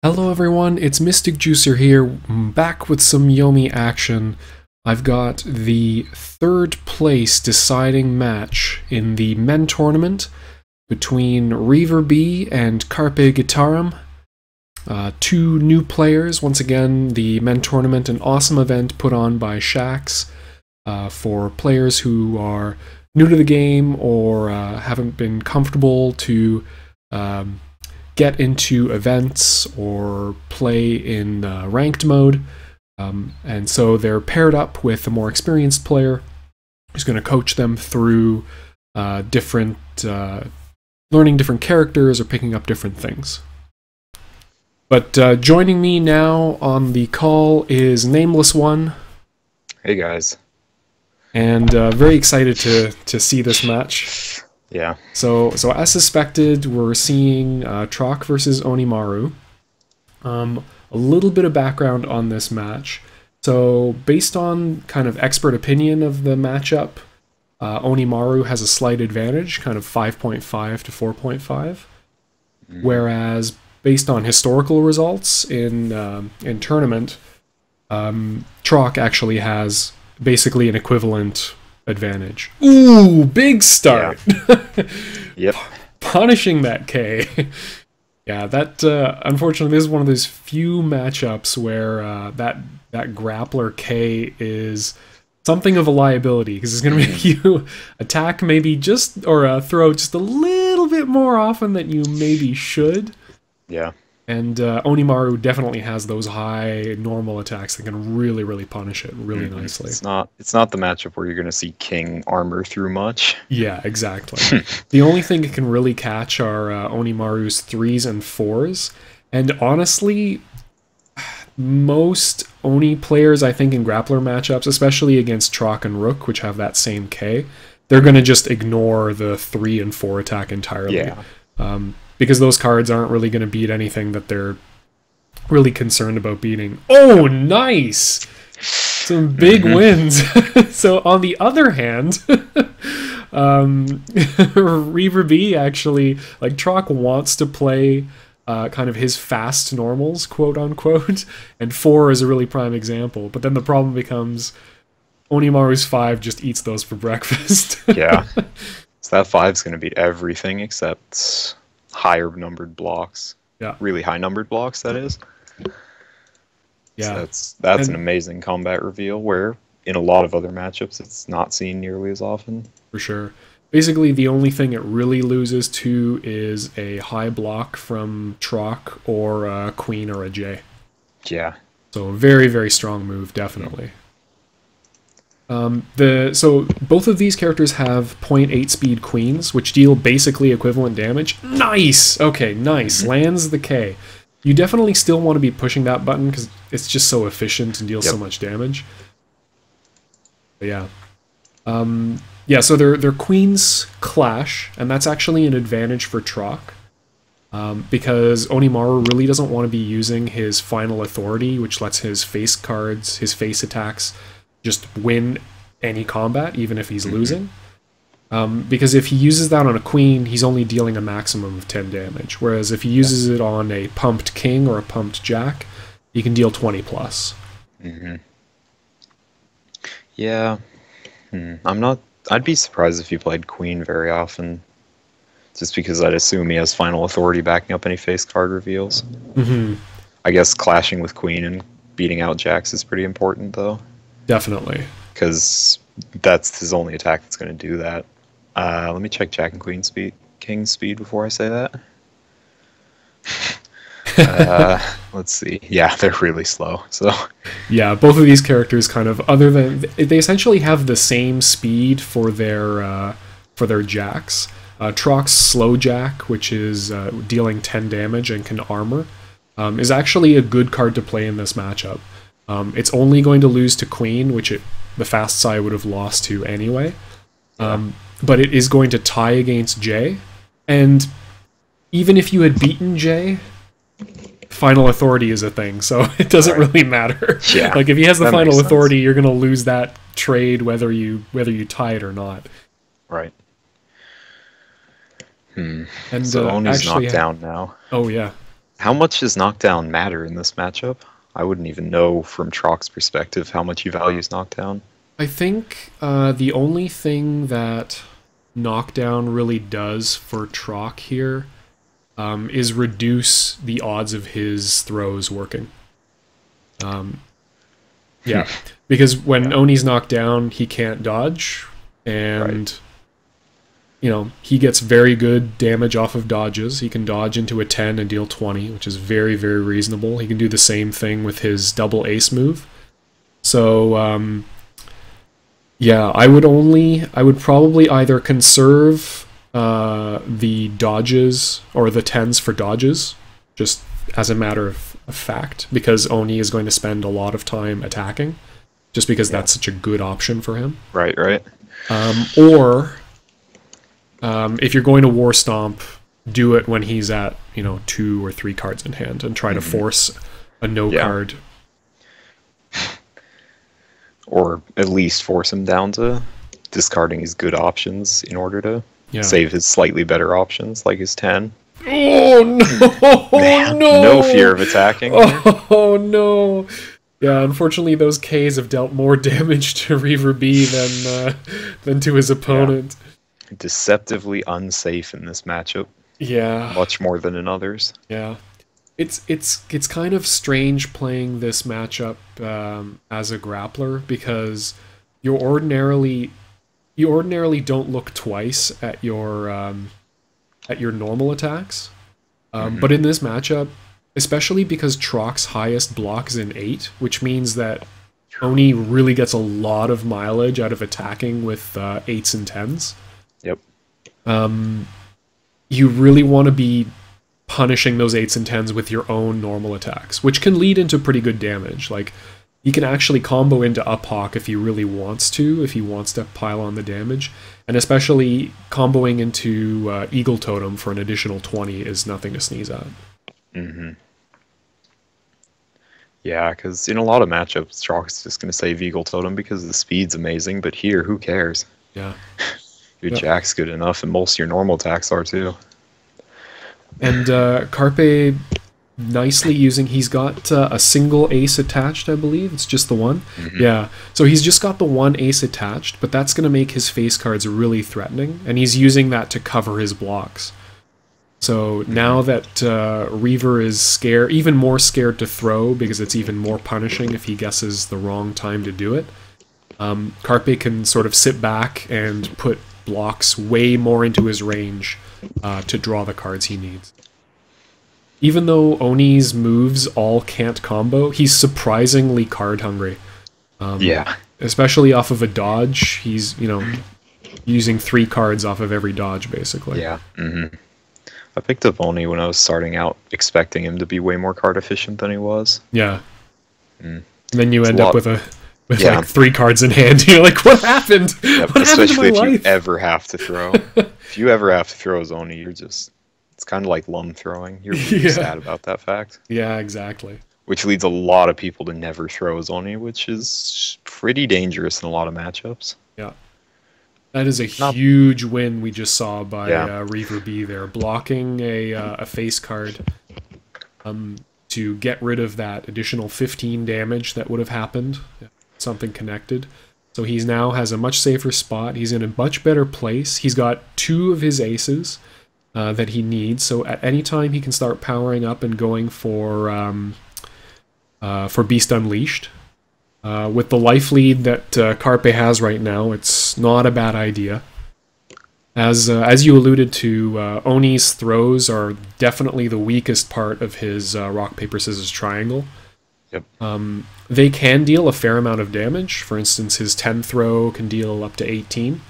Hello everyone, it's Mystic Juicer here, back with some Yomi action. I've got the third place deciding match in the men tournament between reaverb and CarpeGuitarrem. Two new players, once again, the men tournament, an awesome event put on by Shax for players who are new to the game or haven't been comfortable to get into events or play in ranked mode. And so they're paired up with a more experienced player who's going to coach them through learning different characters or picking up different things. But joining me now on the call is Nameless One. Hey guys. And very excited to see this match. Yeah. So as suspected, we're seeing Troc versus Onimaru. A little bit of background on this match. So based on kind of expert opinion of the matchup, Onimaru has a slight advantage, kind of 5.5 to 4.5. Whereas based on historical results in tournament, Troc actually has basically an equivalent advantage. Ooh, big start. Yeah. Yep. Punishing that K. Yeah, that unfortunately this is one of those few matchups where that grappler K is something of a liability, because it's going to make you attack maybe just, or throw just a little bit more often than you maybe should. Yeah. And Onimaru definitely has those high normal attacks that can really, really punish it really nicely. It's not the matchup where you're going to see King armor through much. Yeah, exactly. The only thing it can really catch are Onimaru's 3s and 4s. And honestly, most Oni players, I think, in grappler matchups, especially against Troc and Rook, which have that same K, they're going to just ignore the 3 and 4 attack entirely. Yeah. Because those cards aren't really going to beat anything that they're really concerned about beating. Oh, nice! Some big wins. So on the other hand, reaverb actually, like, Troc wants to play kind of his fast normals, quote unquote, and 4 is a really prime example. But then the problem becomes Onimaru's 5 just eats those for breakfast. Yeah. So that 5's going to beat everything except higher numbered blocks. Yeah. Really high numbered blocks, that is. Yeah. So that's an amazing combat reveal where in a lot of other matchups it's not seen nearly as often. For sure. Basically, the only thing it really loses to is a high block from Troc or a Queen or a J. Yeah. So very, very strong move, definitely. So both of these characters have 0.8 speed queens, which deal basically equivalent damage. Nice! Okay, nice. Lands the K. You definitely still want to be pushing that button because it's just so efficient and deals so much damage. But yeah. Yeah, so their queens clash, and that's actually an advantage for Troc. Because Onimaru really doesn't want to be using his final authority, which lets his face cards, his face attacks, just win any combat, even if he's losing. Because if he uses that on a queen, he's only dealing a maximum of 10 damage. Whereas if he uses it on a pumped king or a pumped jack, he can deal 20 plus. Yeah. I'd be surprised if he played queen very often. Just because I'd assume he has final authority backing up any face card reveals. I guess clashing with queen and beating out jacks is pretty important, though. Definitely. Because that's his only attack that's going to do that. Let me check Jack and Queen speed, King's speed before I say that. Let's see. Yeah, they're really slow. So yeah, both of these characters kind of, other than they essentially have the same speed for their jacks. Troc's slow jack, which is dealing 10 damage and can armor, is actually a good card to play in this matchup. It's only going to lose to Queen, which the fast side would have lost to anyway. But it is going to tie against J. And even if you had beaten J, final authority is a thing, so it doesn't really matter. Yeah, like, if he has the final authority, you're going to lose that trade whether you tie it or not. Right. And so Oni's actually, knocked down now. Oh, yeah. How much does knockdown matter in this matchup? I wouldn't even know from Trock's perspective how much he values knockdown. I think the only thing that knockdown really does for Trock here is reduce the odds of his throws working. Yeah, because when Oni's knocked down, he can't dodge, and you know, he gets very good damage off of dodges. He can dodge into a 10 and deal 20, which is very, very reasonable. He can do the same thing with his double ace move. So, yeah, I would probably either conserve the dodges or the 10s for dodges, just as a matter of fact, because Oni is going to spend a lot of time attacking, just because that's such a good option for him. Right. Or if you're going to War Stomp, do it when he's at 2 or 3 cards in hand, and try to force a no card. Or at least force him down to discarding his good options in order to save his slightly better options, like his 10. Oh no! Man, no! No fear of attacking. Oh no! Yeah, unfortunately, those Ks have dealt more damage to reaverb than to his opponent. Yeah. Deceptively unsafe in this matchup. Yeah, much more than in others. Yeah, it's kind of strange playing this matchup as a grappler, because you ordinarily don't look twice at your normal attacks, but in this matchup, especially because Trock's highest block is an 8, which means that Oni really gets a lot of mileage out of attacking with 8s and 10s. Yep. You really want to be punishing those 8s and 10s with your own normal attacks, which can lead into pretty good damage. Like, he can actually combo into Up Hawk if he really wants to, if he wants to pile on the damage. And especially comboing into Eagle Totem for an additional 20 is nothing to sneeze at. Yeah, because in a lot of matchups, Trock's just going to save Eagle Totem because the speed's amazing, but here, who cares? Yeah. Your Jack's good enough, and most of your normal attacks are too. And Carpe nicely he's got a single ace attached, I believe. It's just the one. Yeah, so he's just got the one ace attached, but that's going to make his face cards really threatening, and he's using that to cover his blocks. So now that Reaver is even more scared to throw, because it's even more punishing if he guesses the wrong time to do it, Carpe can sort of sit back and put blocks way more into his range to draw the cards he needs. Even though Oni's moves all can't combo, he's surprisingly card hungry. Yeah. Especially off of a dodge, he's, using 3 cards off of every dodge, basically. Yeah. I picked up Oni when I was starting out, expecting him to be way more card efficient than he was. Yeah. And then you end up with like 3 cards in hand. You're like, what happened? Yep, what happened to my especially if life? you ever have to throw. If you ever have to throw as Oni, it's kind of like lum throwing. You're really sad about that fact. Yeah, exactly. Which leads a lot of people to never throw as Oni, which is pretty dangerous in a lot of matchups. Yeah. That is a huge win we just saw by Reaver B there, blocking a face card to get rid of that additional 15 damage that would have happened if something connected. So he now has a much safer spot. He's in a much better place. He's got 2 of his aces that he needs, so at any time he can start powering up and going for Beast Unleashed. With the life lead that Carpe has right now, it's not a bad idea. As you alluded to, Oni's throws are definitely the weakest part of his rock, paper, scissors triangle. Yep. They can deal a fair amount of damage. For instance, his 10 throw can deal up to 18.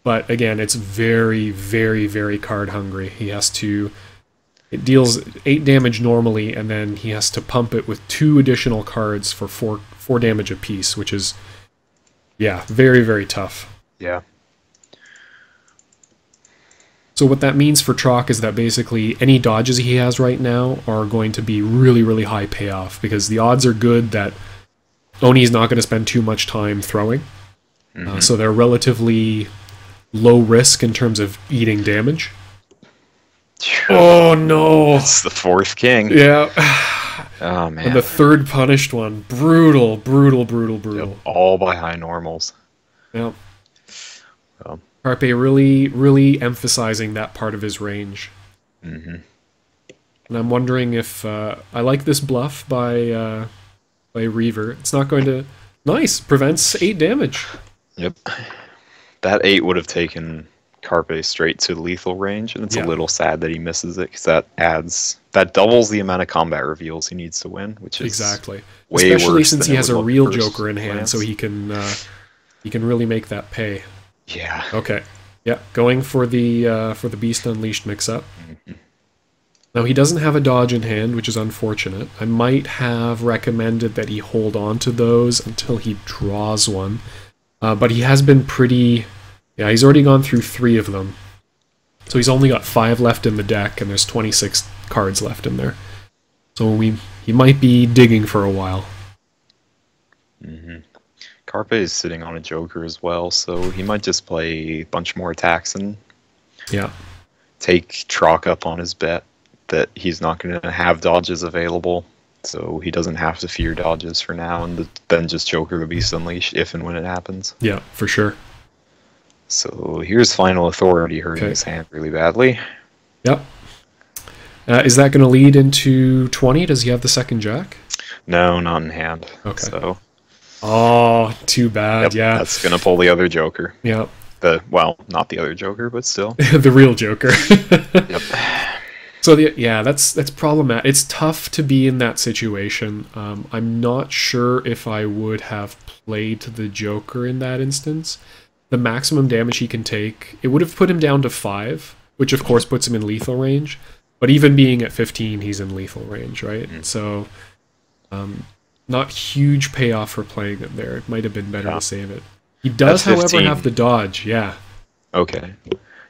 But again, it's very, very, very card hungry. It deals 8 damage normally, and then he has to pump it with 2 additional cards for 4 damage apiece, which is, very, very tough. Yeah. So what that means for Trock is that basically any dodges he has right now are going to be really, really high payoff, because the odds are good that Oni's not going to spend too much time throwing. So they're relatively low risk in terms of eating damage. Oh no! It's the fourth king. Yeah. Oh man. And the third punished one. Brutal, brutal, brutal, brutal. Yep, all by high normals. Yep. So. Carpe really, really emphasizing that part of his range. Mm-hmm. And I'm wondering if I like this bluff by Reaver. It's not going to... Nice! Prevents 8 damage. Yep. That 8 would have taken Carpe straight to lethal range, and it's a little sad that he misses it, because that doubles the amount of combat reveals he needs to win, which is exactly. way Especially worse since than he it has would a look real first Joker in hand, glance. so he can really make that pay. Yeah. Okay. Yeah, going for the Beast Unleashed mix-up. Now, he doesn't have a dodge in hand, which is unfortunate. I might have recommended that he hold on to those until he draws one. But he has been pretty... Yeah, he's already gone through 3 of them. So he's only got 5 left in the deck, and there's 26 cards left in there. So he might be digging for a while. Mm-hmm. Carpe is sitting on a Joker as well, so he might just play a bunch more attacks and take Trock up on his bet that he's not going to have dodges available, so he doesn't have to fear dodges for now, and then just Joker the Beast Unleashed if and when it happens. Yeah, for sure. So here's Final Authority hurting his hand really badly. Yep. Is that going to lead into 20? Does he have the second jack? No, not in hand. Okay. So. Oh, too bad. Yep, that's going to pull the other Joker. Yep. Well, not the other Joker, but still. The real Joker. Yep. So that's problematic. It's tough to be in that situation. I'm not sure if I would have played the Joker in that instance. The maximum damage he can take, it would have put him down to 5, which of course puts him in lethal range. But even being at 15, he's in lethal range, right? So, not huge payoff for playing it there. It might have been better to save it. He does, however, have the dodge. Yeah. Okay.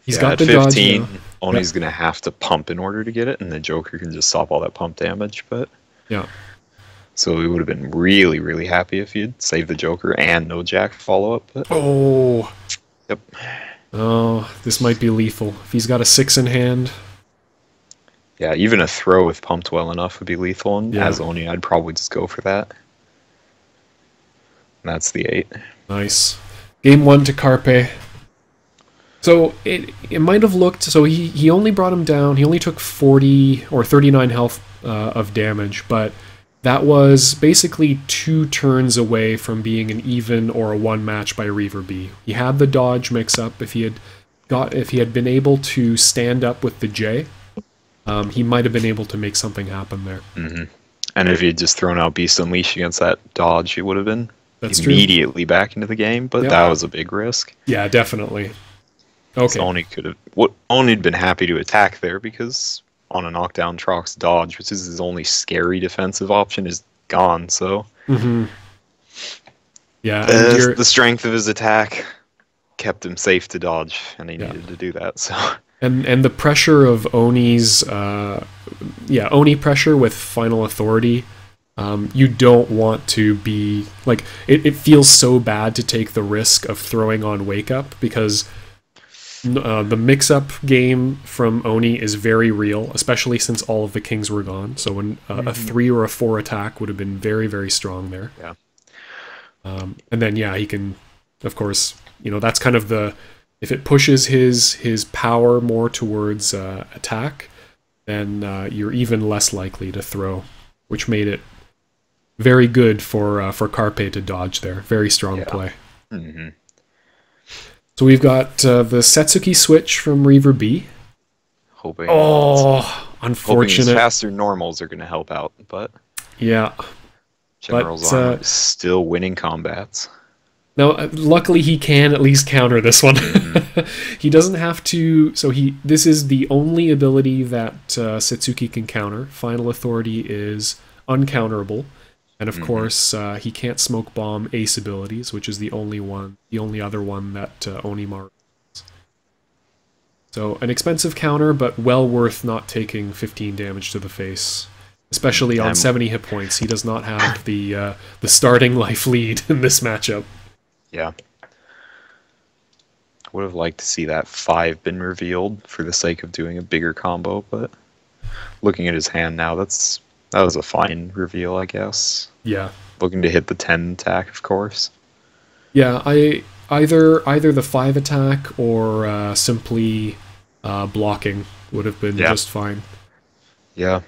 He's got the 15, dodge now. Oni's going to have to pump in order to get it, and the Joker can just stop all that pump damage. But so we would have been really, really happy if you'd saved the Joker and no Jack follow-up. But... Oh. Yep. Oh, this might be lethal. If he's got a 6 in hand... Yeah, even a throw with pumped well enough would be lethal, and as Oni, I'd probably just go for that. And that's the 8. Nice. Game 1 to Carpe. So it might have looked... So he only brought him down. He only took 40 or 39 health of damage, but that was basically 2 turns away from being an even or a 1 match by Reaver B. He had the dodge mix-up. If he had been able to stand up with the J... he might have been able to make something happen there. Mm-hmm. And if he had just thrown out Beast Unleashed against that dodge, he would have been immediately back into the game, but that was a big risk. Yeah, definitely. Okay. So Oni'd been happy to attack there, because on a knockdown, Trock's dodge, which is his only scary defensive option, is gone, so... Mm-hmm. Yeah, the strength of his attack kept him safe to dodge, and he needed to do that, so... And the pressure of Oni's, Oni pressure with Final Authority, you don't want to be, like, it feels so bad to take the risk of throwing on Wake Up, because the mix-up game from Oni is very real, especially since all of the kings were gone, so when a 3 or a 4 attack would have been very, very strong there. Yeah. And then, he can, of course, that's kind of the... If it pushes his power more towards attack, then you're even less likely to throw, which made it very good for Carpe to dodge there. Very strong play. Mm-hmm. So we've got the Setsuki switch from Reaver B. Hoping unfortunate. His faster normals are going to help out, but General's armor is still winning combats. Now, luckily, he can at least counter this one. He doesn't have to... So this is the only ability that Setsuki can counter. Final Authority is uncounterable. And of course, he can't smoke bomb ace abilities, which is the only other one that Onimar has. So, an expensive counter, but well worth not taking 15 damage to the face. Especially on 70 hit points. He does not have the starting life lead in this matchup. Yeah. Would have liked to see that 5 been revealed for the sake of doing a bigger combo, but looking at his hand now, that was a fine reveal, I guess. Yeah. Looking to hit the 10 attack, of course. Yeah, either the 5 attack or simply blocking would have been just fine. Yeah.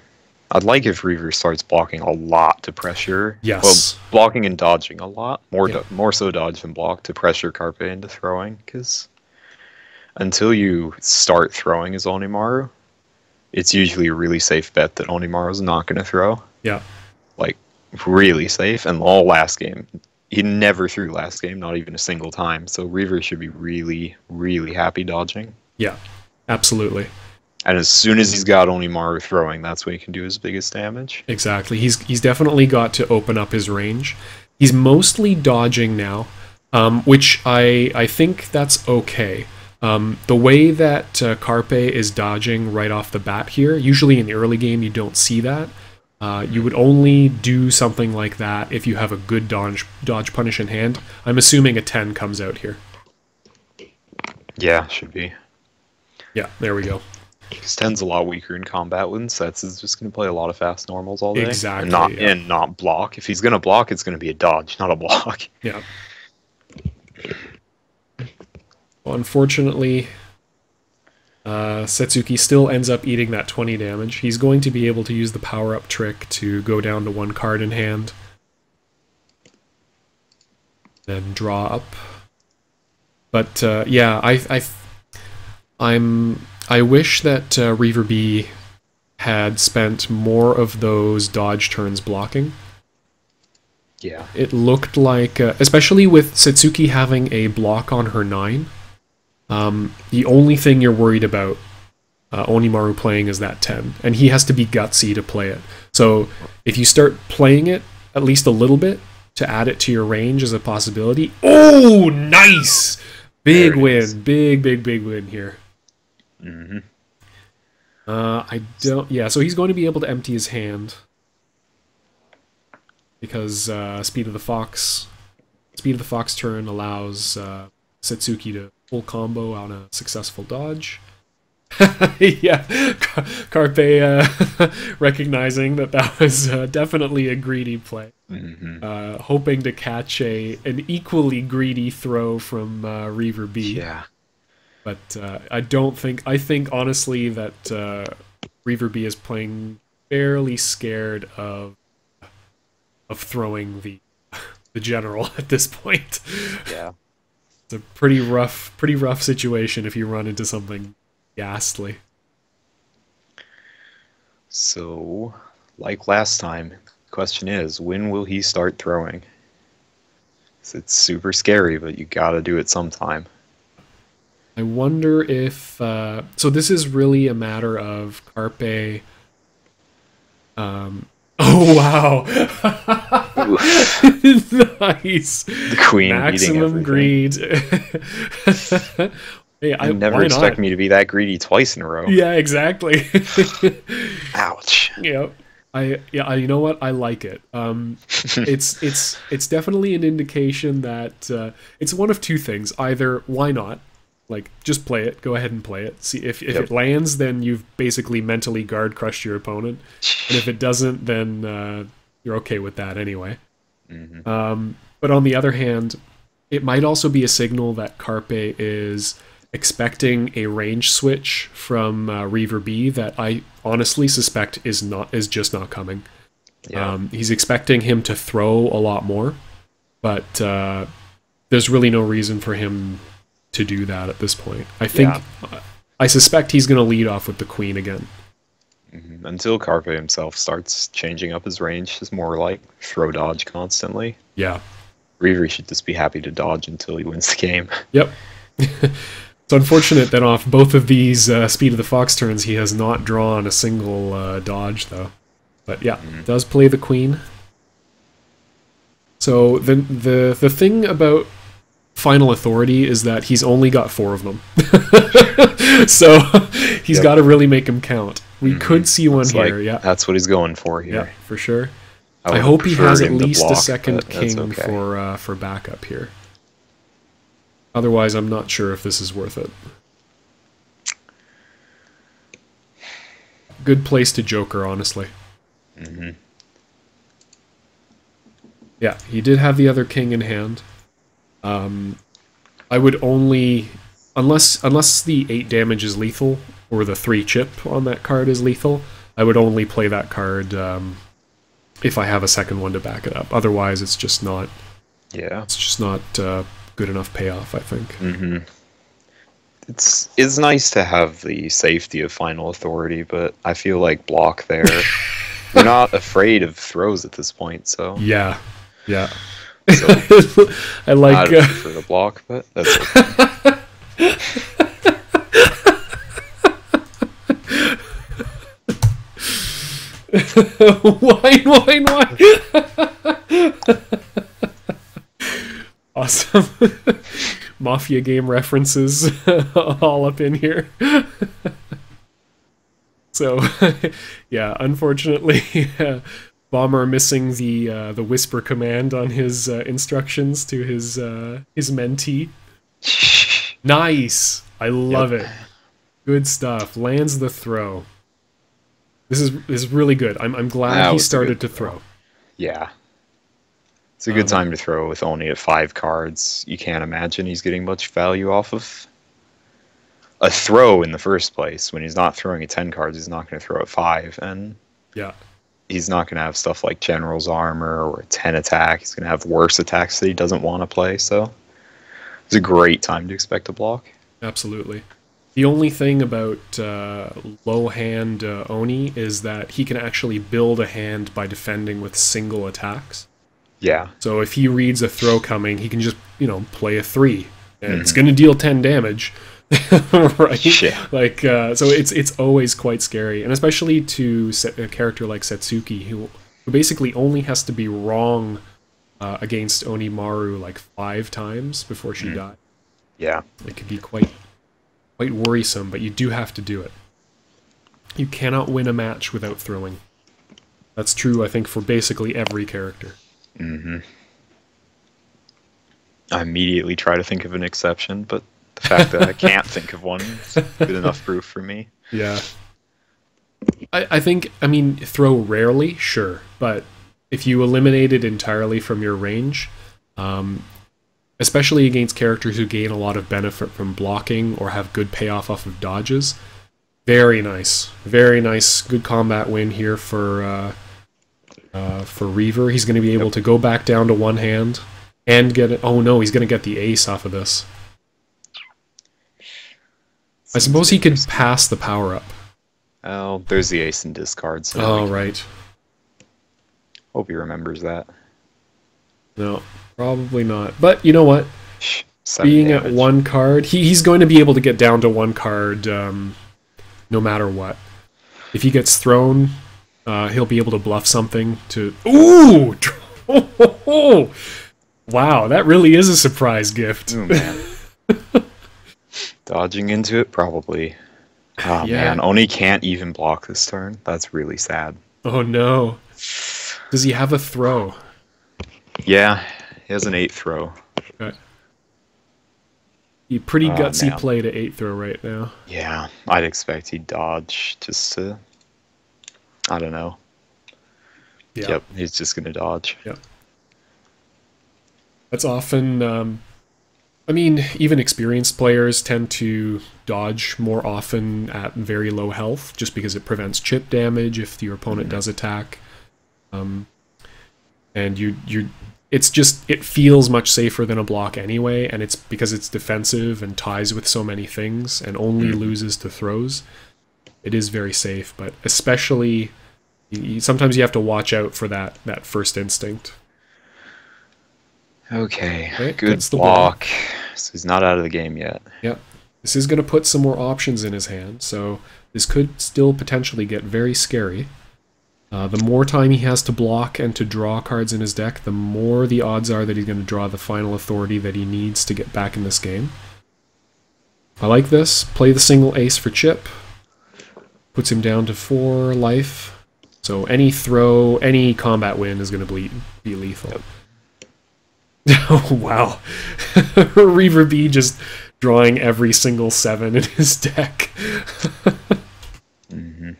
I'd like if Reaver starts blocking a lot to pressure. Yes. Well, blocking and dodging a lot. More so dodge than block to pressure Carpe into throwing, because until you start throwing as Onimaru, it's usually a really safe bet that Onimaru's not going to throw. Yeah. Like, really safe. And all last game, he never threw last game, not even a single time. So Reaver should be really, really happy dodging. Yeah, absolutely. And as soon as he's got Onimaru throwing, that's when he can do his biggest damage. Exactly. He's definitely got to open up his range. He's mostly dodging now, which I think that's okay. The way that Carpe is dodging right off the bat here, usually in the early game you don't see that. You would only do something like that if you have a good dodge punish in hand. I'm assuming a 10 comes out here. Yeah, should be. Yeah, there we go. Because 10's a lot weaker in combat when Sets is just going to play a lot of fast normals all day. Exactly. And not block. If he's going to block, it's going to be a dodge, not a block. Yeah. Well, unfortunately, Setsuki still ends up eating that 20 damage. He's going to be able to use the power-up trick to go down to 1 card in hand. Then draw up. But, yeah, I wish that Reaver B had spent more of those dodge turns blocking. Yeah. It looked like, especially with Setsuki having a block on her 9, the only thing you're worried about Onimaru playing is that 10, and he has to be gutsy to play it. So if you start playing it at least a little bit to add it to your range as a possibility. Oh, nice! Big win. Big win here. Mm-hmm. Yeah, so he's going to be able to empty his hand because Speed of the Fox turn allows Setsuki to full combo on a successful dodge. Yeah, Carpe recognizing that was definitely a greedy play. Mm-hmm. Hoping to catch an equally greedy throw from Reaver B. Yeah. But I think honestly that Reaver B is playing fairly scared of throwing the general at this point. Yeah. It's a pretty rough situation if you run into something ghastly. So, like last time, the question is, when will he start throwing? It's super scary, but you gotta do it sometime. I wonder if... so this is really a matter of Carpe... oh, wow! Nice! The queen Maximum greed. Hey, you never expect me to be that greedy twice in a row. Yeah, exactly. Ouch. Yeah. You know what? I like it. It's definitely an indication that it's one of two things. Either why not? Like, just play it. Go ahead and play it. See if it lands, then you've basically mentally guard crushed your opponent, and if it doesn't, then you're okay with that anyway. Mm-hmm. But on the other hand, it might also be a signal that Carpe is expecting a range switch from Reaver B that I honestly suspect is just not coming. Yeah. He's expecting him to throw a lot more, but there's really no reason for him to do that at this point. I suspect he's going to lead off with the queen again. Mm-hmm. Until Carpe himself starts changing up his range, it's more like throw dodge constantly. Yeah. Reaver should just be happy to dodge until he wins the game. Yep. It's unfortunate that off both of these Speed of the Fox turns, he has not drawn a single dodge, though. But yeah, does play the queen. So the thing about Final Authority is that he's only got 4 of them. So he's got to really make them count. We could see one here, yeah. That's what he's going for here. Yeah, for sure. I hope he has at least a second king okay. for backup here. Otherwise, I'm not sure if this is worth it. Good place to joker, honestly. Mm-hmm. Yeah, he did have the other king in hand. I would only... Unless the 8 damage is lethal, or the 3 chip on that card is lethal, I would only play that card if I have a second one to back it up. Otherwise, it's just not... Yeah. It's just not good enough payoff, I think. Mm-hmm. It's nice to have the safety of final authority, but I feel like block there. We're not afraid of throws at this point, so... Yeah. So, I like... I'd prefer to block, but that's okay. Wine. Awesome. Mafia game references all up in here. So, yeah, unfortunately, Bomber missing the whisper command on his instructions to his mentee. Nice! I love it. Good stuff. Lands the throw. This is really good. I'm glad he started to throw. Yeah. It's a good time to throw with only at 5 cards. You can't imagine he's getting much value off of a throw in the first place. When he's not throwing at 10 cards, he's not going to throw at 5. And yeah, he's not going to have stuff like General's Armor or a 10 attack. He's going to have worse attacks that he doesn't want to play. So it's a great time to expect a block. Absolutely. The only thing about low hand Oni is that he can actually build a hand by defending with single attacks. Yeah. So if he reads a throw coming, he can just, play a 3. And it's going to deal 10 damage. Right? Yeah. Like, so it's always quite scary. And especially to a character like Setsuki, who basically only has to be wrong against Onimaru like 5 times before she died. Yeah. It could be quite worrisome, but you do have to do it. You cannot win a match without throwing. That's true, I think, for basically every character. Mm-hmm. I immediately try to think of an exception, but the fact that I can't think of one is good enough proof for me. Yeah. I think, throw rarely, sure, but if you eliminate it entirely from your range, especially against characters who gain a lot of benefit from blocking or have good payoff off of dodges, very nice. Very nice. Good combat win here for Reaver. He's going to be able to go back down to 1 hand and get it. Oh no, he's going to get the ace off of this. I suppose he could pass the power-up. Oh, there's the ace in discard. So oh, right. Hope he remembers that. No, probably not. But you know what? 7 Being damage. at 1 card, he's going to be able to get down to 1 card no matter what. If he gets thrown, he'll be able to bluff something to... Ooh! Wow, that really is a surprise gift. Ooh, man. Dodging into it, probably. Oh, yeah. man. Oni can't even block this turn. That's really sad. Oh, no. Does he have a throw? Yeah, he has an 8 throw. Okay. Pretty gutsy man. play to 8 throw right now. Yeah, I'd expect he'd dodge just to... I don't know. Yeah. Yep, he's just going to dodge. Yep. That's often... even experienced players tend to dodge more often at very low health, just because it prevents chip damage if your opponent does attack. And it feels much safer than a block anyway, and it's because it's defensive and ties with so many things and only loses to throws. It is very safe, but especially sometimes you have to watch out for that first instinct. Okay, good block. So he's not out of the game yet. Yep. This is going to put some more options in his hand, so this could still potentially get very scary. The more time he has to block and to draw cards in his deck, the more the odds are that he's going to draw the final authority that he needs to get back in this game. I like this. Play the single ace for chip. Puts him down to 4 life. So any throw, any combat win is going to be lethal. Yep. Oh, wow. Reaver B just drawing every single 7 in his deck. And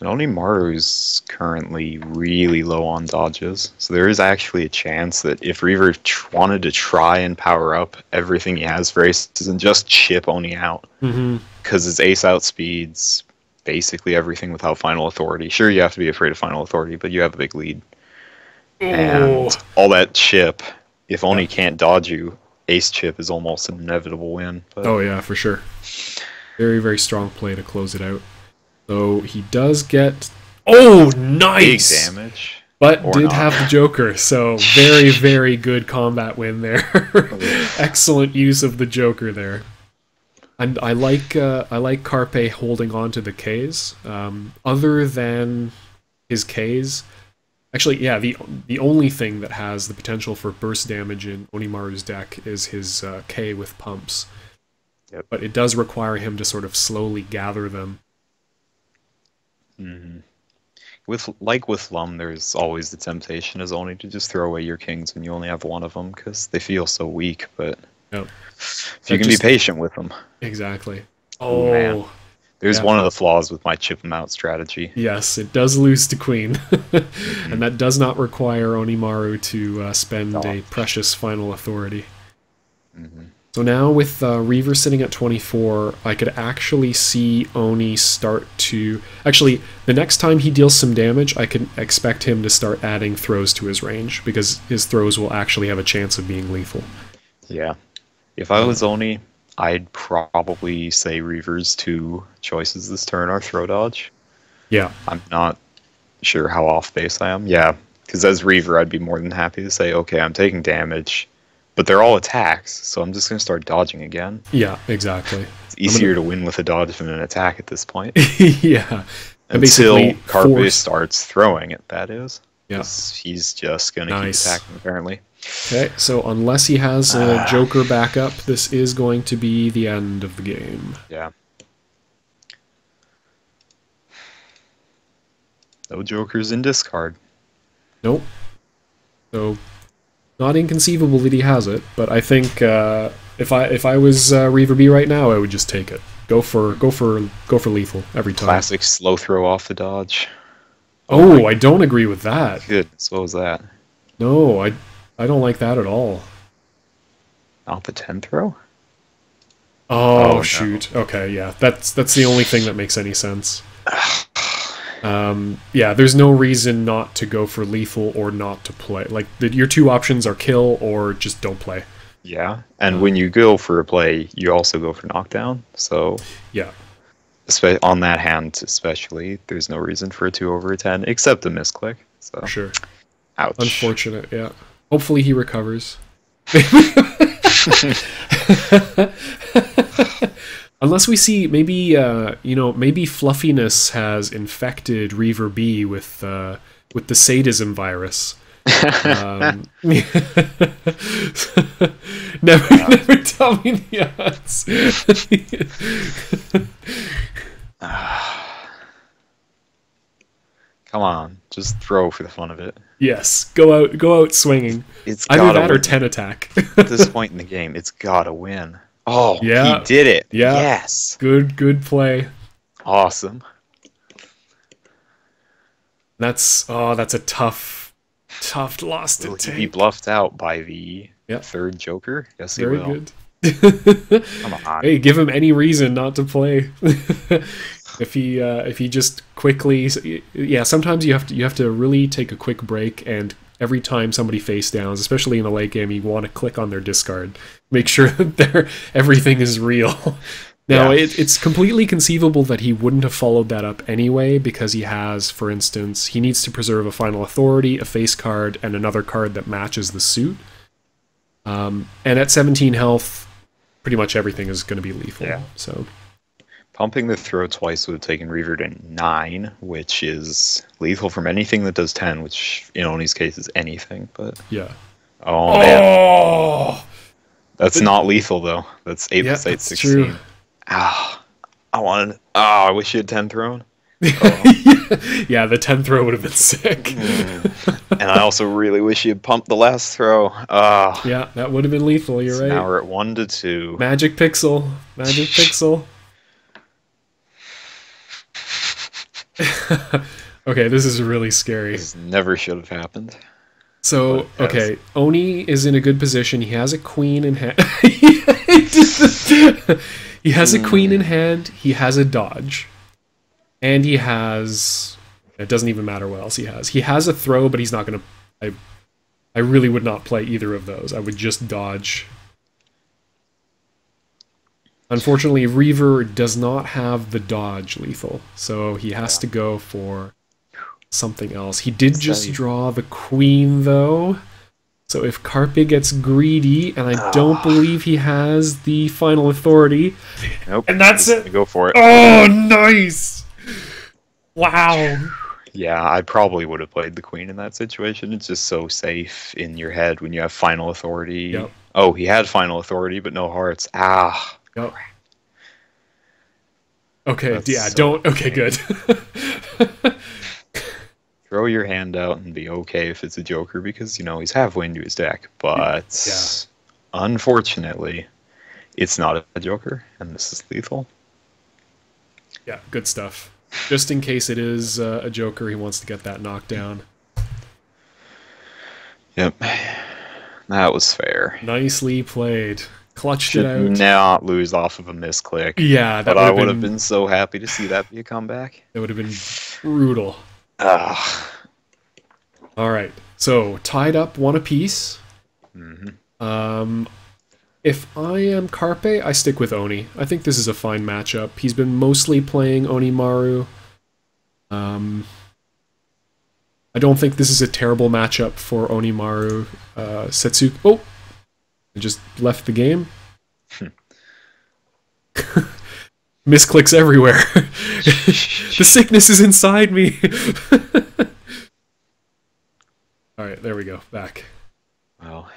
Onimaru's currently really low on dodges, so there is actually a chance that if Reaver wanted to try and power up everything he has for aces and just chip Oni out, because his ace outspeeds basically everything without final authority. Sure, you have to be afraid of final authority, but you have a big lead. And all that chip, if Oni can't dodge you, ace chip is almost an inevitable win. But... Oh yeah, for sure. Very, very strong play to close it out. So he does get... Oh, nice! Big damage. But did have the Joker, so very, very good combat win there. Excellent use of the Joker there. And I like Carpe holding on to the Ks. Other than his Ks... Actually, yeah, the only thing that has the potential for burst damage in Onimaru's deck is his K with pumps. Yep. But it does require him to sort of slowly gather them. With Lum, there's always the temptation as only to just throw away your kings when you only have one of them because they feel so weak. But if you can be patient with them, exactly. Oh man, there's one of the flaws with my chip them out strategy. Yes, it does lose to Queen, and that does not require Onimaru to spend a precious final authority. So now with Reaver sitting at 24, I could actually see Oni start to... Actually, the next time he deals some damage, I can expect him to start adding throws to his range, because his throws will actually have a chance of being lethal. Yeah. If I was Oni, I'd probably say Reaver's 2 choices this turn are throw dodge. Yeah. I'm not sure how off base I am. Yeah, because as Reaver, I'd be more than happy to say, okay, I'm taking damage. But they're all attacks, so I'm just going to start dodging again. Yeah, exactly. It's easier to win with a dodge than an attack at this point. Yeah. Until Carpe starts throwing it, that is. Yeah. He's just going to keep attacking, apparently. Okay, so unless he has a Joker backup, this is going to be the end of the game. Yeah. No Jokers in discard. Nope. So... not inconceivable that he has it, but I think if I was Reaver B right now, I would just take it. Go for lethal every time. Classic slow throw off the dodge. Oh, I don't agree with that. Goodness, what was that? No, I don't like that at all. Not the 10 throw? Oh shoot. No. Okay, yeah. That's the only thing that makes any sense. Yeah, there's no reason not to go for lethal or not to play. Like, your 2 options are kill or just don't play. Yeah, and when you go for a play, you also go for knockdown, so... Yeah. On that hand, especially, there's no reason for a 2 over a 10, except a misclick, so... For sure. Ouch. Unfortunate, yeah. Hopefully he recovers. Unless we see, maybe, maybe fluffiness has infected Reaver B with the sadism virus. Never tell me the odds. Come on, just throw for the fun of it. Yes, go out swinging. It's either that or 10 attack. At this point in the game, it's gotta win. Oh, yeah. He did it. Yeah. Yes. Good play. Awesome. That's a tough loss to take. Will he be bluffed out by the 3rd Joker? Yes, he will. Very good. Come on. Hey, give him any reason not to play. If he just quickly, sometimes you have to really take a quick break, and every time somebody face downs, especially in the late game, you want to click on their discard, make sure that everything is real. Now, it's completely conceivable that he wouldn't have followed that up anyway, because he has, for instance, he needs to preserve a final authority, a face card, and another card that matches the suit. And at 17 health, pretty much everything is going to be lethal. Yeah. So. Pumping the throw twice would have taken Reaver to 9, which is lethal from anything that does 10, which in Oni's case is anything. But yeah. Oh man. That's not lethal though. That's 8 plus 8, 16. True. I wish you had 10 thrown. Yeah, the 10 throw would have been sick. And I also really wish he had pumped the last throw. Yeah, that would have been lethal, you're so right. Now we're at 1-2. Magic Pixel. Magic Pixel. Okay, this is really scary. This never should have happened. So, okay, Oni is in a good position. He has a queen in hand. He has a queen in hand. He has a dodge. And he has... It doesn't even matter what else he has. He has a throw, but he's not going to... I really would not play either of those. I would just dodge. Unfortunately, Reaver does not have the dodge lethal, so he has to go for something else. He did just draw the queen, though. So if Carpe gets greedy, and I don't believe he has the final authority, nope, and that's it. Go for it. Oh, nice! Wow. Yeah, I probably would have played the queen in that situation. It's just so safe in your head when you have final authority. Yep. Oh, he had final authority, but no hearts. Ah. Yep. Okay, That's yeah, so don't... Okay, good. Throw your hand out and be okay if it's a joker, because, you know, he's halfway into his deck. But, unfortunately, it's not a joker, and this is lethal. Yeah, good stuff. Just in case it is a joker, he wants to get that knockdown. Yep. That was fair. Nicely played. Clutched Should it out. not lose off of a misclick. Yeah, that but I would have been so happy to see that be a comeback. That would have been brutal. Ah. Alright, so tied up one apiece. If I am Carpe, I stick with Oni. I think this is a fine matchup. He's been mostly playing Onimaru. I don't think this is a terrible matchup for Onimaru. Setsuki... Oh! I just left the game. Misclicks everywhere. The sickness is inside me. Alright, there we go. Back. Well,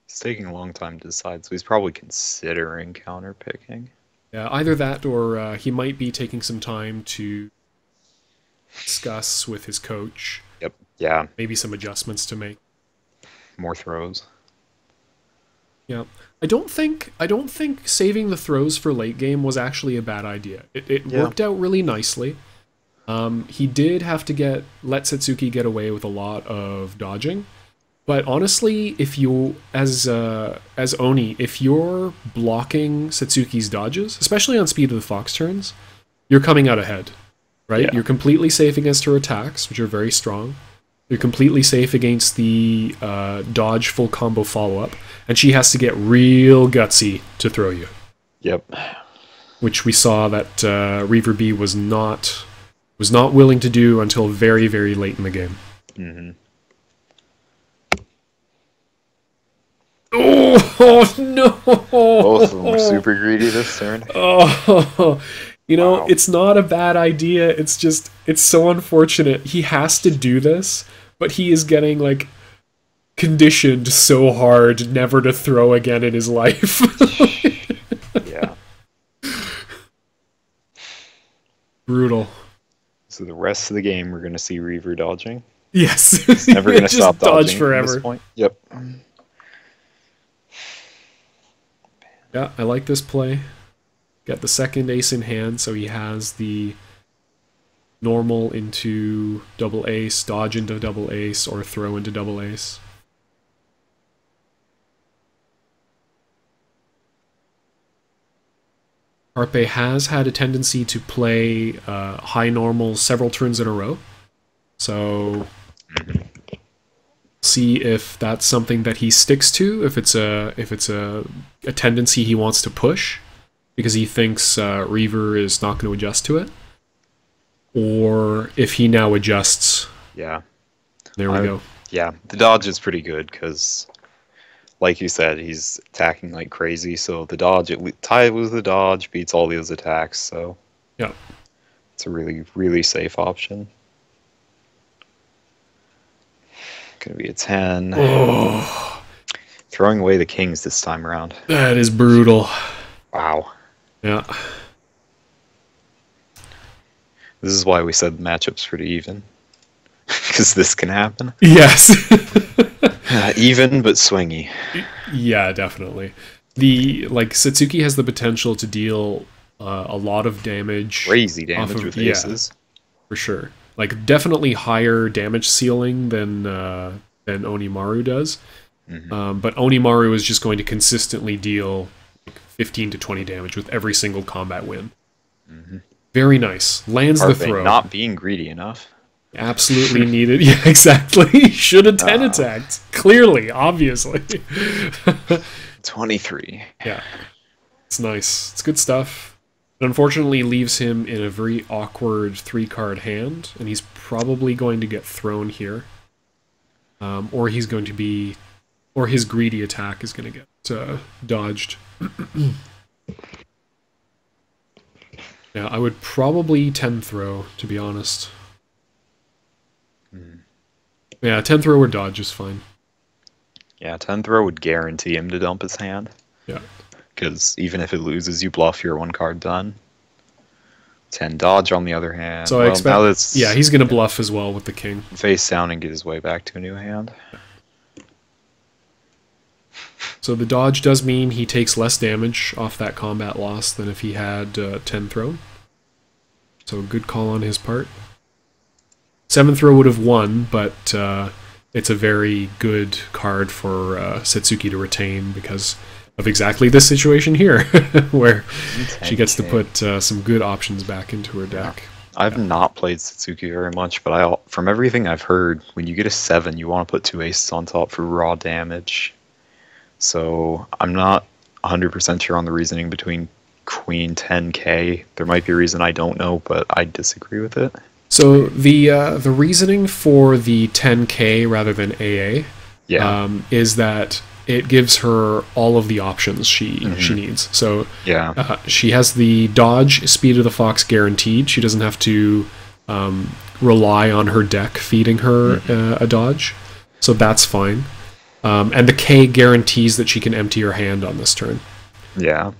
it's taking a long time to decide, so he's probably considering counterpicking. Yeah, either that or he might be taking some time to discuss with his coach. Yep. Yeah. Maybe some adjustments to make. More throws. Yeah. I don't think saving the throws for late game was actually a bad idea. It worked out really nicely. He did have to let Setsuki get away with a lot of dodging. But honestly, if you, as Oni, if you're blocking Setsuki's dodges, especially on Speed of the Fox turns, you're coming out ahead, right? Yeah. You're completely safe against her attacks, which are very strong. You're completely safe against the dodge full combo follow-up, and she has to get real gutsy to throw you. Yep. Which we saw that reaverb was not willing to do until very, very late in the game. Mm-hmm. Oh no! Both of them were super greedy this turn. Oh, you know, it's not a bad idea. It's just, it's so unfortunate. He has to do this, but he is getting, like, conditioned so hard never to throw again in his life. Yeah. Brutal. So the rest of the game, we're going to see Reaver dodging. Yes. He's never going to stop dodge dodging forever. at this point. Yep. Yeah, I like this play. Got the second ace in hand, so he has the normal into double ace, dodge into double ace, or throw into double ace. Carpe has had a tendency to play high normal several turns in a row, so see if that's something that he sticks to, if it's a tendency he wants to push because he thinks Reaver is not going to adjust to it, or if he now adjusts. Yeah. There we go. Yeah, the dodge is pretty good because, like you said, he's attacking like crazy, so the dodge, tied with the dodge, beats all those attacks, so yeah, it's a really, really safe option. Gonna be a 10. Oh. Throwing away the kings this time around. That is brutal. Wow. Yeah. This is why we said the matchup's pretty even. Because this can happen. Yes. Even, but swingy. Yeah, definitely. Satsuki has the potential to deal a lot of damage. Crazy damage with aces. Yeah, for sure. Like, definitely higher damage ceiling than Onimaru does. But Onimaru is just going to consistently deal 15 to 20 damage with every single combat win. Very nice. Lands the throw. Not being greedy enough. Absolutely needed. Yeah, exactly. Should have 10 attacked. Clearly, obviously. 23. Yeah. It's nice. It's good stuff. It unfortunately leaves him in a very awkward 3-card hand, and he's probably going to get thrown here. Or he's going to be... Or his greedy attack is going to get dodged. Yeah, I would probably 10 throw, to be honest. Yeah, 10 throw or dodge is fine. Yeah, 10 throw would guarantee him to dump his hand. Yeah. Because even if it loses, you bluff your 1 card done. 10 dodge on the other hand. So I expect... Yeah, he's going to bluff as well with the king. Face down and get his way back to a new hand. So the dodge does mean he takes less damage off that combat loss than if he had 10 thrown. So good call on his part. 7 throw would have won, but it's a very good card for Satsuki to retain because of exactly this situation here, where she gets to put some good options back into her deck. I've not played Satsuki very much, but from everything I've heard, when you get a 7, you want to put 2 aces on top for raw damage. So I'm not 100% sure on the reasoning between Queen 10k. There might be a reason I don't know, but I disagree with it. So the reasoning for the 10k rather than AA is that it gives her all of the options she needs. So she has the dodge, speed of the fox guaranteed. She doesn't have to rely on her deck feeding her a dodge. So that's fine. And the K guarantees that she can empty her hand on this turn. Yeah,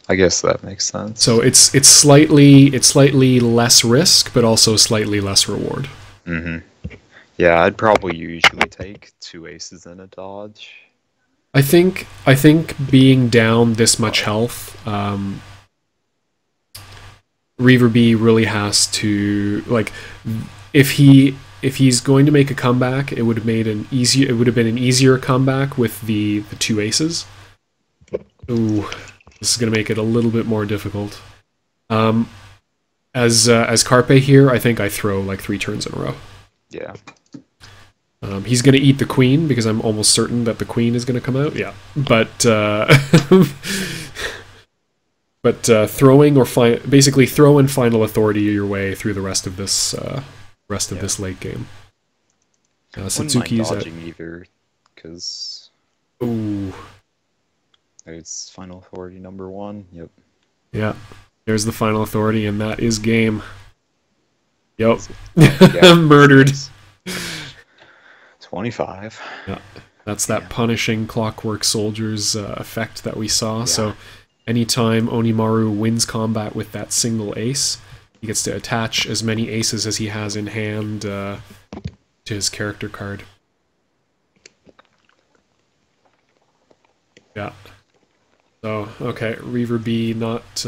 I guess that makes sense. So it's slightly less risk, but also slightly less reward. Yeah, I'd probably usually take 2 aces and a dodge. I think being down this much health, reaverb really has to, like, if he's going to make a comeback, it would have been an easier comeback with the 2 aces. Ooh, this is going to make it a little bit more difficult. As Carpe here, I think I throw like 3 turns in a row. Yeah. He's going to eat the queen because I'm almost certain that the queen is going to come out. Yeah, but throwing or basically throw in final authority your way through the rest of this this late game. Satsuki's dodging either, because it's final authority number 1. Yep. Yeah. There's the final authority, and that is game. Yep. Murdered. 25. Yeah. That's that punishing Clockwork Soldiers effect that we saw. Yeah. So anytime Onimaru wins combat with that single ace, he gets to attach as many aces as he has in hand to his character card. Yeah. So, okay, reaverb not...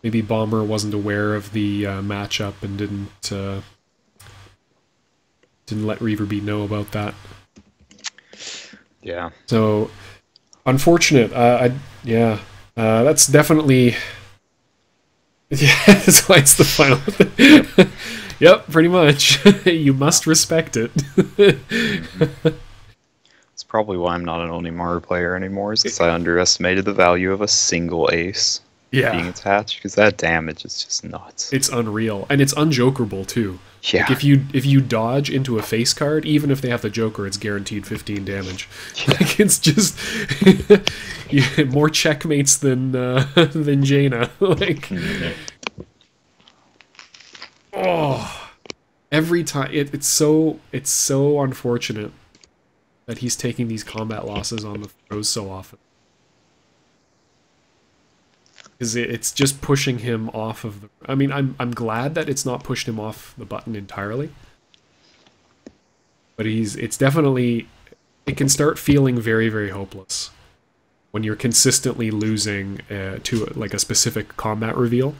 maybe Bomber wasn't aware of the matchup and didn't let reaverb know about that. Yeah. So, unfortunate. That's definitely... Yeah, that's why it's the final thing. Yep, pretty much. You must respect it. It's probably why I'm not an Onimaru player anymore, is because I underestimated the value of a single ace being attached, because that damage is just nuts. It's unreal, and it's unjokerable too. Yeah. Like if you dodge into a face card, even if they have the Joker, it's guaranteed 15 damage. Yeah. Like, it's just more checkmates than Jaina. Like, oh, every time it's so unfortunate that he's taking these combat losses on the throws so often. Because it's just pushing him off of the... I mean, I'm glad that it's not pushed him off the button entirely. But it's definitely... It can start feeling very, very hopeless when you're consistently losing to like a specific combat reveal.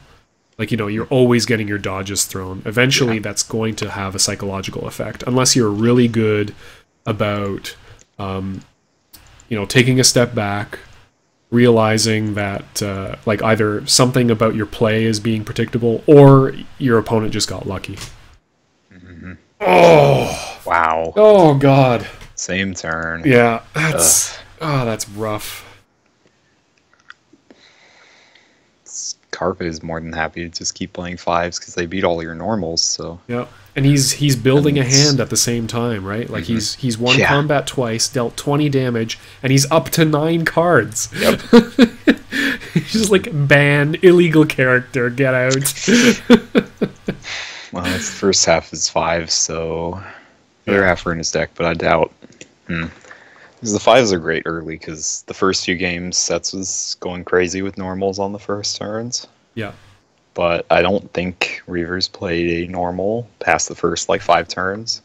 Like, you know, you're always getting your dodges thrown. Eventually, that's going to have a psychological effect. Unless you're really good about, you know, taking a step back, realizing that, like, either something about your play is being predictable, or your opponent just got lucky. Mm-hmm. Oh! Wow. Oh, God. Same turn. Yeah, that's... Oh, that's rough. Carpe is more than happy to just keep playing 5s because they beat all your normals, so... Yep. And he's building a hand at the same time, right? Like, he's won combat twice, dealt 20 damage, and he's up to 9 cards. Yep. He's just like, ban, illegal character, get out. Well, it's the first half is 5, so... The other half are in his deck, but I doubt... Because the 5s are great early, because the first few games, Sets was going crazy with normals on the first turns. Yeah. But I don't think Reaver's played a normal past the first, like, 5 turns.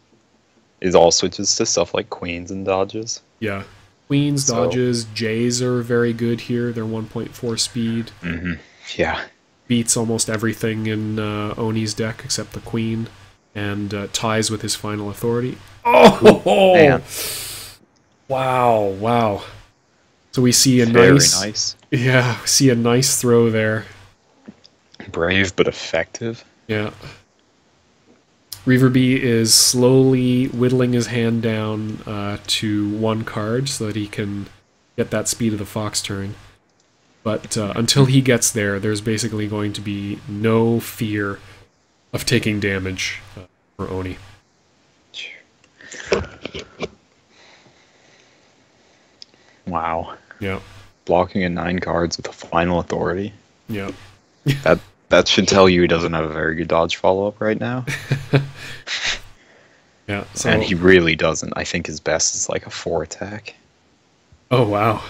It all switches to stuff like Queens and Dodges. Yeah. Queens, Dodges, Jays are very good here. They're 1.4 speed. Mm-hmm. Yeah. Beats almost everything in Oni's deck except the Queen. And ties with his final authority. Oh! Man. Wow, wow. So we see a Very nice... nice. Yeah, we see a nice throw there. Brave, but effective. Yeah. reaverb is slowly whittling his hand down to 1 card so that he can get that speed of the fox turn. But until he gets there, there's basically going to be no fear of taking damage for Oni. Wow. Yeah. Blocking in 9 cards with a final authority. Yeah. That should tell you he doesn't have a very good dodge follow-up right now. Yeah. So... And he really doesn't. I think his best is like a 4 attack. Oh, wow.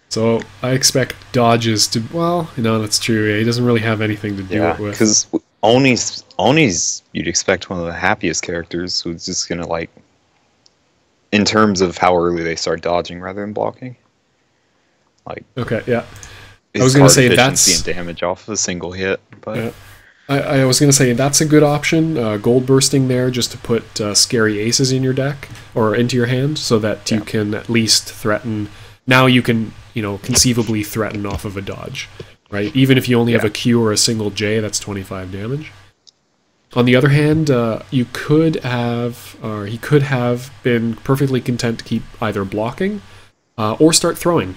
So I expect dodges to... Well, no, that's true. Yeah, he doesn't really have anything to do it with. Because Oni's, you'd expect one of the happiest characters who's just going to, like... In terms of how early they start dodging rather than blocking. Like... Okay, yeah. I was going to say that's... and damage off of a single hit, but... Yeah. I was going to say that's a good option. Gold bursting there just to put scary aces in your deck, or into your hand, so that you can at least threaten... Now you can, you know, conceivably threaten off of a dodge, right? Even if you only have a Q or a single J, that's 25 damage. On the other hand, you could have, or he could have been perfectly content to keep either blocking or start throwing.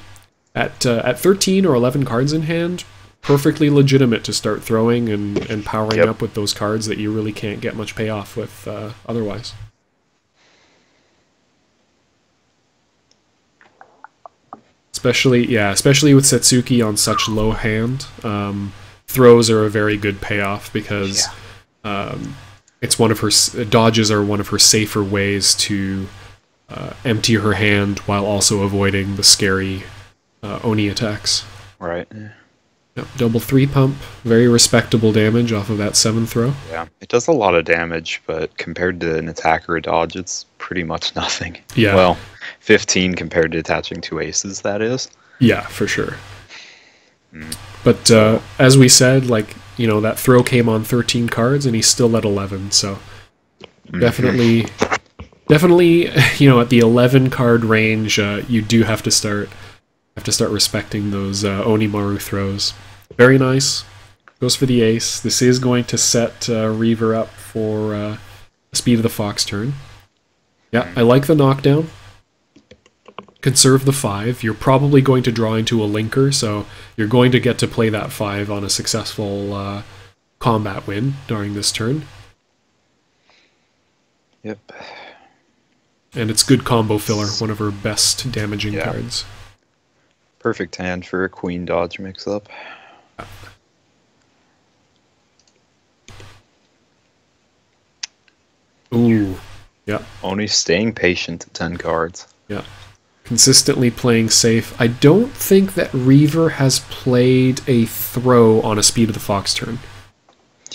At 13 or 11 cards in hand, perfectly legitimate to start throwing and powering up with those cards that you really can't get much payoff with otherwise. Especially with Setsuki on such low hand, throws are a very good payoff because it's one of her dodges are one of her safer ways to empty her hand while also avoiding the scary Oni attacks. Right. Yep, double 3 pump, very respectable damage off of that 7 throw. Yeah, it does a lot of damage, but compared to an attack or a dodge, it's pretty much nothing. Yeah. Well, 15 compared to attaching 2 aces, that is. Yeah, for sure. But as we said, like, you know, that throw came on 13 cards and he's still at 11, so definitely, you know, at the 11 card range, you do have to start respecting those Onimaru throws. Very nice. Goes for the ace. This is going to set Reaver up for the speed of the fox turn. Yeah, I like the knockdown. Conserve the 5. You're probably going to draw into a linker, so you're going to get to play that 5 on a successful combat win during this turn. Yep. And it's good combo filler, one of her best damaging cards. Perfect hand for a queen dodge mix-up. Ooh. Yeah. Only staying patient at 10 cards. Yeah. consistently playing safe. I don't think that Reaver has played a throw on a Speed of the Fox turn.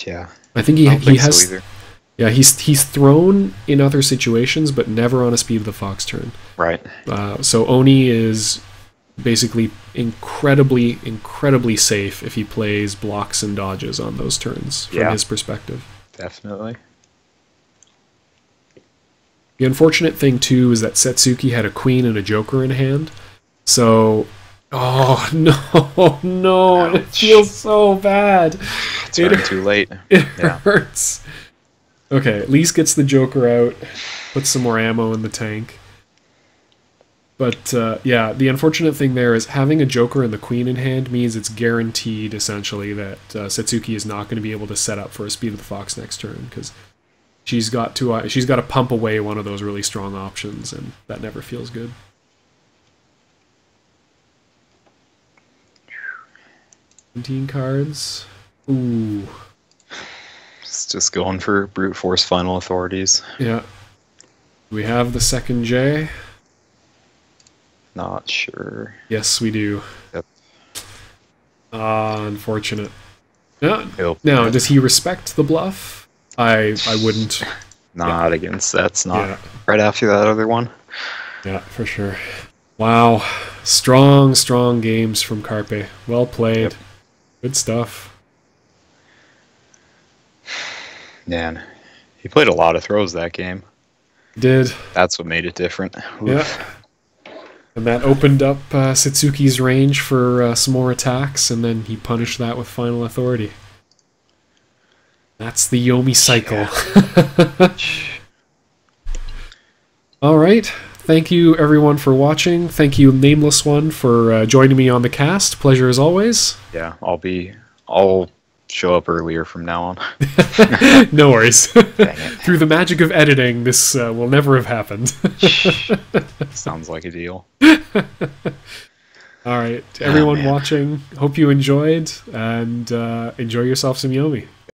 Yeah. I think he has. So either. Yeah, he's thrown in other situations, but never on a Speed of the Fox turn. Right. So Oni is basically incredibly safe if he plays blocks and dodges on those turns from his perspective. Definitely. The unfortunate thing too is that Setsuki had a queen and a joker in hand. So, oh no, Ouch. It feels so bad. It's running too late. It hurts. Okay, at least gets the joker out, puts some more ammo in the tank. But yeah, the unfortunate thing there is having a joker and the queen in hand means it's guaranteed essentially that Setsuki is not going to be able to set up for a Speed of the Fox next turn because she's got to pump away one of those really strong options, and that never feels good. $17 cards. Ooh. It's just going for brute force final authorities. Yeah. We have the second J. Not sure. Yes, we do. Yep. Unfortunate. No. Nope. Now, does he respect the bluff? I wouldn't. Not against that's not right after that other one. Yeah, for sure. Wow. Strong games from Carpe. Well played. Yep. Good stuff. Man, he played a lot of throws that game. He did. That's what made it different. Oof. Yeah. And that opened up Setsuki's range for some more attacks, and then he punished that with Final Authority. That's the Yomi cycle. All right. Thank you, everyone, for watching. Thank you, Nameless One, for joining me on the cast. Pleasure as always. Yeah, I'll show up earlier from now on. No worries. Through the magic of editing, this will never have happened. Sounds like a deal. All right. To everyone watching, hope you enjoyed, and enjoy yourself some Yomi.